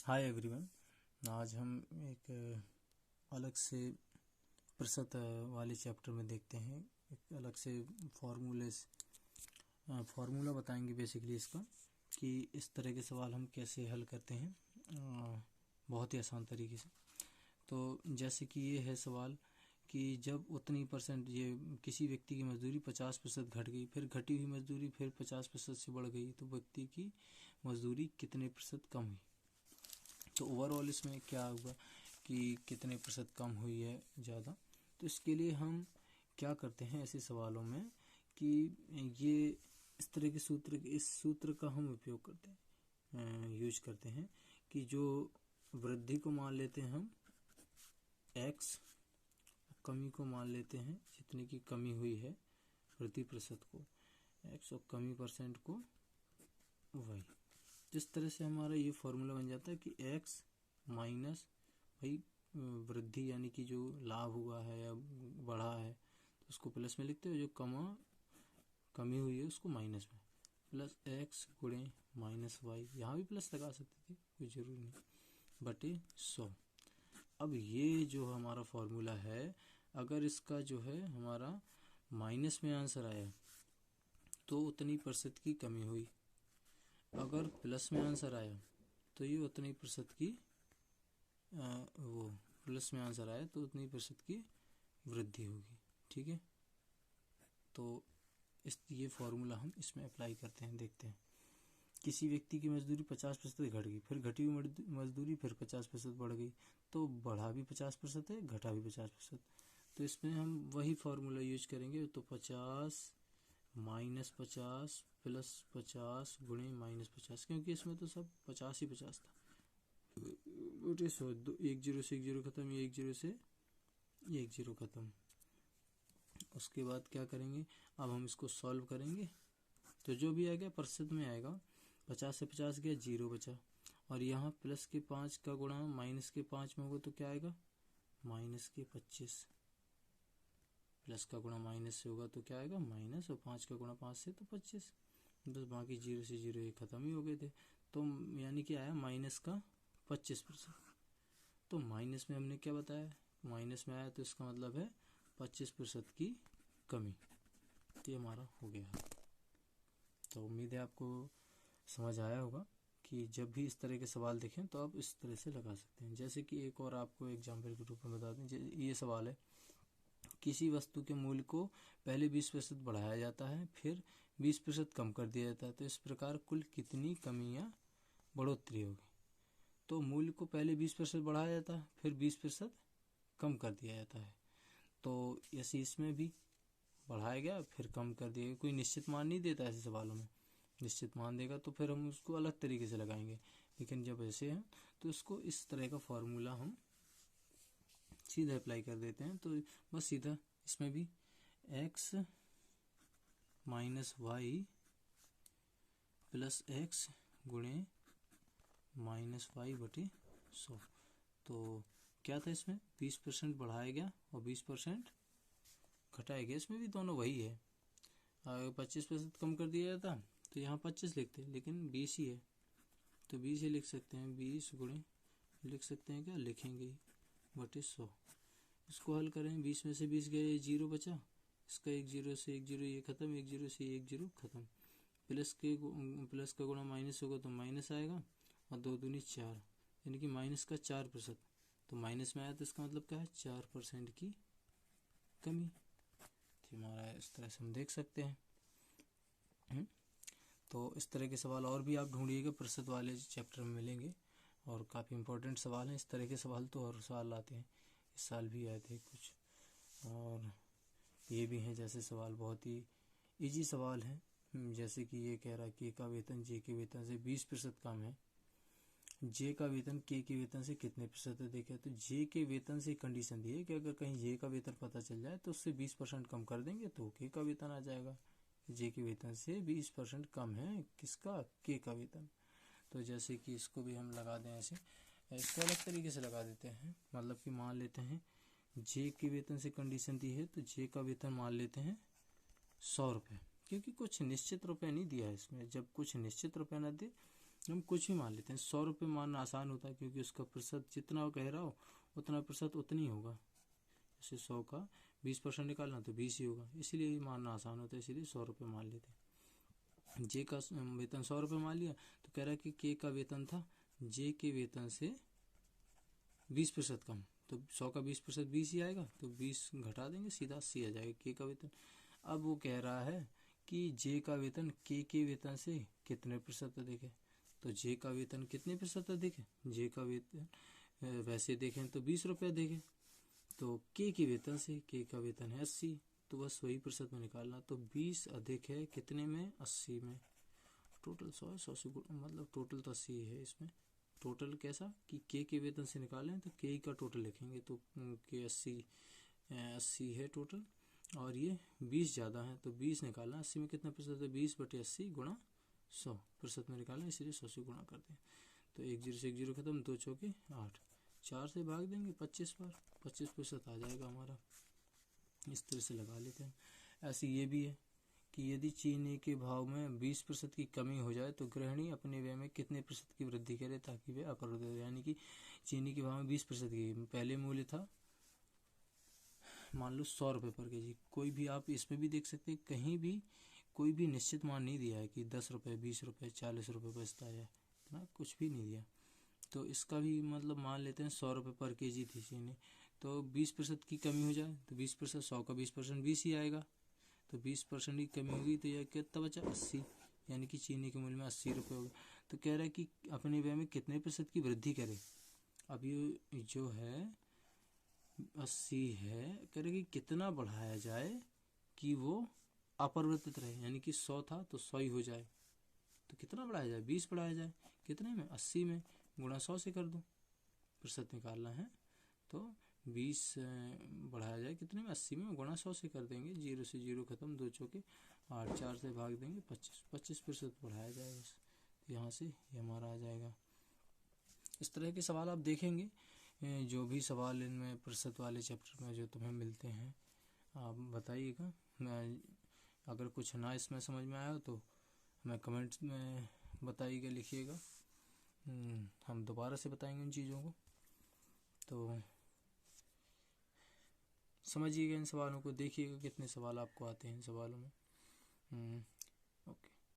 Hi everyone. आज हम एक अलग से प्रतिशत वाले चैप्टर में देखते हैं। एक अलग से फार्मूला बताएंगे बेसिकली इसका, कि इस तरह के सवाल हम कैसे हल करते हैं बहुत ही आसान तरीके से। तो जैसे कि ये है सवाल कि जब उतनी परसेंट ये किसी व्यक्ति की मजदूरी 50% घट गई, फिर घटी हुई मजदूरी फिर 50% से बढ़ गई, तो व्यक्ति की मजदूरी कितने प्रतिशत कम हुई। तो ओवरऑल इसमें क्या हुआ कि कितने प्रतिशत कम हुई है ज़्यादा। तो इसके लिए हम क्या करते हैं ऐसे सवालों में कि ये इस तरह के इस सूत्र का हम उपयोग करते हैं, यूज करते हैं कि जो वृद्धि को मान लेते हैं हम x, कमी को मान लेते हैं जितनी की कमी हुई है प्रति प्रतिशत को x, और कमी परसेंट को y। जिस तरह से हमारा ये फॉर्मूला बन जाता है कि x माइनस भाई वृद्धि यानी कि जो लाभ हुआ है या बढ़ा है तो उसको प्लस में लिखते हो, जो कमी हुई है उसको माइनस में, प्लस x गुणे माइनस वाई। यहाँ भी प्लस लगा सकते थे, कोई जरूरी नहीं, बटे 100। अब ये जो हमारा फॉर्मूला है, अगर इसका जो है हमारा माइनस में आंसर आया तो उतनी प्रतिशत की कमी हुई, अगर प्लस में आंसर आया तो ये उतनी प्रतिशत की वो प्लस में आंसर आया तो उतनी प्रतिशत की वृद्धि होगी। ठीक है, तो ये फॉर्मूला हम इसमें अप्लाई करते हैं। देखते हैं, किसी व्यक्ति की मजदूरी 50% घट गई, फिर घटी हुई मजदूरी फिर 50% बढ़ गई, तो बढ़ा भी 50% है, घटा भी 50%। तो इसमें हम वही फॉर्मूला यूज करेंगे। तो 50 माइनस 50 प्लस 50 गुणे माइनस 50, क्योंकि इसमें तो सब 50 ही 50 था। बटे 100, एक जीरो से एक जीरो खत्म, ये एक जीरो से एक जीरो खत्म। उसके बाद क्या करेंगे, अब हम इसको सॉल्व करेंगे तो जो भी आएगा प्रतिशत में आएगा। 50 से 50 गया, 0 बचा, और यहाँ प्लस के 5 का गुणा माइनस के 5 में होगा तो क्या आएगा, माइनस के 25। प्लस का गुणा माइनस से होगा तो क्या आएगा, माइनस, और 5 का गुणा 5 से तो 25। बस बाकी 0 से 0 ये खत्म ही हो गए थे। तो यानी कि आया माइनस का 25%। तो माइनस में हमने क्या बताया, माइनस में आया तो इसका मतलब है 25% की कमी। तो ये हमारा हो गया। तो उम्मीद है आपको समझ आया होगा कि जब भी इस तरह के सवाल देखें तो आप इस तरह से लगा सकते हैं। जैसे कि एक और आपको एग्जाम्पल के रूप में बता दें, ये सवाल है, किसी वस्तु के मूल्य को पहले 20% बढ़ाया जाता है, फिर 20% कम कर दिया जाता है, तो इस प्रकार कुल कितनी कमी या बढ़ोतरी होगी। तो मूल्य को पहले 20% बढ़ाया जाता है, फिर 20% कम कर दिया जाता है। तो ऐसे इसमें भी बढ़ाया गया फिर कम कर दिया गया। कोई निश्चित मान नहीं देता ऐसे सवालों में, निश्चित मान देगा तो फिर हम उसको अलग तरीके से लगाएंगे, लेकिन जब ऐसे हैं तो इसको इस तरह का फॉर्मूला हम सीधा अप्लाई कर देते हैं। तो बस सीधा इसमें भी x minus Y plus X गुणे माइनस वाई बटे 100। तो क्या था, इसमें 20% बढ़ाया गया और 20% घटाया गया, इसमें भी दोनों वही है। अगर 25% कम कर दिया जाता तो यहाँ 25 लिखते, लेकिन 20 ही है तो 20 ही लिख सकते हैं। 20 गुणे लिख सकते हैं, क्या लिखेंगे ही, बटे 100। इसको हल करें, 20 में से 20 गए, 0 बचा, इसका एक जीरो से एक जीरो ये खत्म, एक जीरो से एक जीरो खत्म। प्लस का गुणा माइनस होगा तो माइनस आएगा, और 2 दूनी 4, यानी कि माइनस का 4%। तो माइनस में आया तो इसका मतलब क्या है, 4% की कमी। तो हमारा इस तरह से हम देख सकते हैं। तो इस तरह के सवाल और भी आप ढूंढिएगा, प्रतिशत वाले चैप्टर में मिलेंगे, और काफ़ी इंपॉर्टेंट सवाल हैं। इस तरह के सवाल तो हर साल आते हैं, इस साल भी आए थे कुछ, और ये भी हैं जैसे सवाल बहुत ही इजी सवाल हैं। जैसे कि ये कह रहा है के का वेतन जे के वेतन से 20% कम है, जे का वेतन के वेतन से कितने प्रतिशत है। देखिए, तो जे के वेतन से कंडीशन दी है कि अगर कहीं जे का वेतन पता चल जाए तो उससे 20% कम कर देंगे तो के का वेतन आ जाएगा। जे के वेतन से 20% कम है किसका, के का वेतन। तो जैसे कि इसको भी हम लगा दें ऐसे, इसको अलग तरीके से लगा देते हैं। मतलब कि मान लेते हैं जे के वेतन से कंडीशन दी है तो जे का वेतन मान लेते हैं 100 रुपये, क्योंकि कुछ निश्चित रुपये नहीं दिया है इसमें। जब कुछ निश्चित रुपये ना दे हम कुछ भी मान लेते हैं। 100 रुपये मानना आसान होता है क्योंकि उसका प्रतिशत जितना कह रहा हो उतना प्रतिशत उतनी होगा। जैसे 100 का 20% निकालना तो 20 ही होगा, इसीलिए मानना आसान होता है, इसीलिए 100 रुपये मान लेते हैं। जे का वेतन 100 रुपये मान लिया तो कह रहा है कि के का वेतन था जे के वेतन से 20% कम, तो 100 का 20% 20 ही आएगा, तो 20 घटा देंगे सीधा 80 आ जाएगा के का वेतन। अब वो कह रहा है कि जे का वेतन के वेतन से कितने प्रतिशत अधिक है, तो जे का वेतन कितने प्रतिशत अधिक है, जे का वेतन वैसे देखें तो 20 रुपये अधिक है, तो के वेतन से के का वेतन है 80, तो बस वही प्रतिशत में निकालना। तो 20 अधिक है कितने में, 80 में। टोटल 100 से मतलब टोटल तो 80 है इसमें। टोटल कैसा कि के वेतन से निकालें तो के का टोटल लिखेंगे, तो के 80 है टोटल, और ये 20 ज़्यादा है तो 20 निकालना। 80 में कितना प्रतिशत है, 20/80 गुणा 100 प्रतिशत में निकालना, इसीलिए 100 से गुणा कर दें। तो 1 0 से 1 0 खत्म, 2 चौके 8, 4 से भाग देंगे 25 बार, 25% आ जाएगा हमारा। इस तरह से लगा लेते हैं। ऐसे ये भी है कि यदि चीनी के भाव में 20% की कमी हो जाए तो गृहिणी अपने व्यय में कितने प्रतिशत की वृद्धि करे ताकि वे अपरिवर्तित हो। यानी कि चीनी के भाव में 20% की पहले मूल्य था मान लो 100 रुपये पर केजी, कोई भी आप इसमें भी देख सकते हैं कहीं भी कोई भी निश्चित मान नहीं दिया है कि 10 रुपये 20 रुपये 40 रुपये बचता है, इतना कुछ भी नहीं दिया। तो इसका भी मतलब मान लेते हैं 100 रुपये पर केजी थी चीनी, तो 20% की कमी हो जाए तो 20%, 100 का 20% 20 ही आएगा, तो 20% की कमी होगी तो यह कितना बचा 80, यानी कि चीनी के मूल्य में 80 रुपये होगा। तो कह रहा है कि अपने व्यय में कितने प्रतिशत की वृद्धि करे। अब ये जो है 80 है, कह रहे कि कितना बढ़ाया जाए कि वो अपरिवर्तित रहे, यानी कि 100 था तो 100 ही हो जाए, तो कितना बढ़ाया जाए, 20 बढ़ाया जाए, कितने में 80 में, गुणा 100 से कर दो, प्रतिशत निकालना है तो 20 बढ़ाया जाए कितने में 80 में, गुणा 100 से कर देंगे, 0 से 0 खत्म, 2 चौके 8, 4 से भाग देंगे 25% बढ़ाया जाए बस, यहाँ से ये हमारा आ जाएगा। इस तरह के सवाल आप देखेंगे, जो भी सवाल इनमें प्रतिशत वाले चैप्टर में जो तुम्हें मिलते हैं आप बताइएगा। मैं अगर कुछ ना इसमें समझ में आया तो हमें कमेंट्स में बताइएगा, लिखिएगा, हम दोबारा से बताएंगे उन चीज़ों को। तो समझिएगा इन सवालों को, देखिएगा कितने सवाल आपको आते हैं इन सवालों में। ओके।